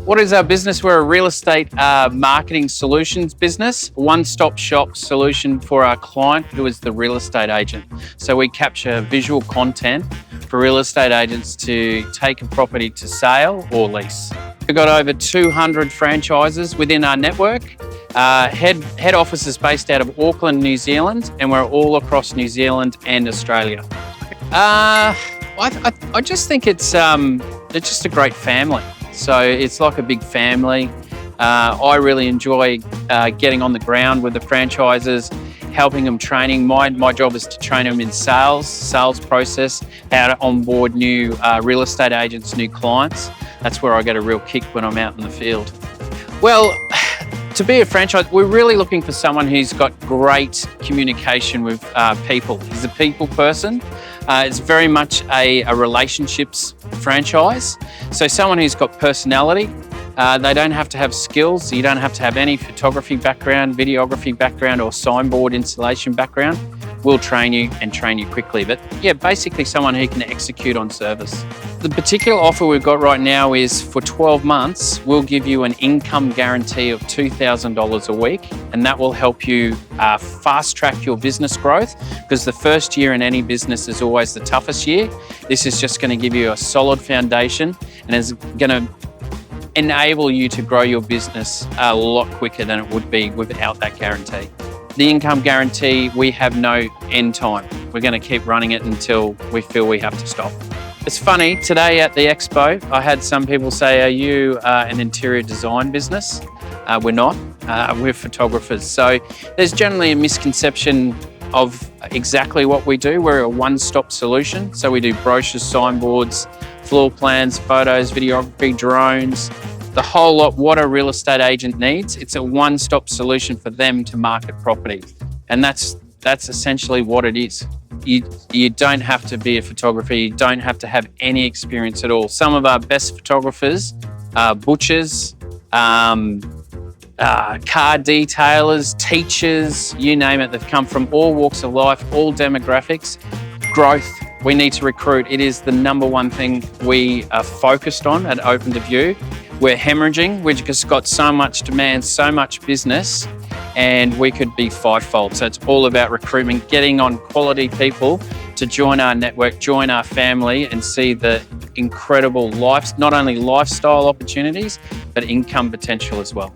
What is our business? We're a real estate marketing solutions business, one-stop shop solution for our client who is the real estate agent. So we capture visual content for real estate agents to take a property to sale or lease. We've got over 200 franchises within our network. Head office is based out of Auckland, New Zealand, and we're all across New Zealand and Australia. I just think it's just a great family. So it's like a big family. I really enjoy getting on the ground with the franchises, helping them training. My job is to train them in sales process, how to onboard new real estate agents, new clients. That's where I get a real kick when I'm out in the field. Well, to be a franchise, we're really looking for someone who's got great communication with people. He's a people person. It's very much a relationships franchise. So someone who's got personality. They don't have to have skills. You don't have to have any photography background, videography background, or signboard installation background. We'll train you and train you quickly. But yeah, basically someone who can execute on service. The particular offer we've got right now is for 12 months, we'll give you an income guarantee of $2,000 a week, and that will help you fast track your business growth, because the first year in any business is always the toughest year. This is just going to give you a solid foundation and is going to enable you to grow your business a lot quicker than it would be without that guarantee. The income guarantee, we have no end time. We're going to keep running it until we feel we have to stop. It's funny, today at the expo, I had some people say, are you an interior design business? We're not, we're photographers. So there's generally a misconception of exactly what we do. We're a one-stop solution. So we do brochures, signboards, floor plans, photos, videography, drones, the whole lot. What a real estate agent needs, it's a one-stop solution for them to market property. And that's essentially what it is. You don't have to be a photographer. You don't have to have any experience at all. Some of our best photographers are butchers, car detailers, teachers, you name it. They've come from all walks of life, all demographics. Growth, we need to recruit. It is the number one thing we are focused on at Open to View. We're hemorrhaging. We've just got so much demand, so much business, and we could be fivefold. So it's all about recruitment, getting on quality people to join our network, join our family, and see the incredible not only lifestyle opportunities, but income potential as well.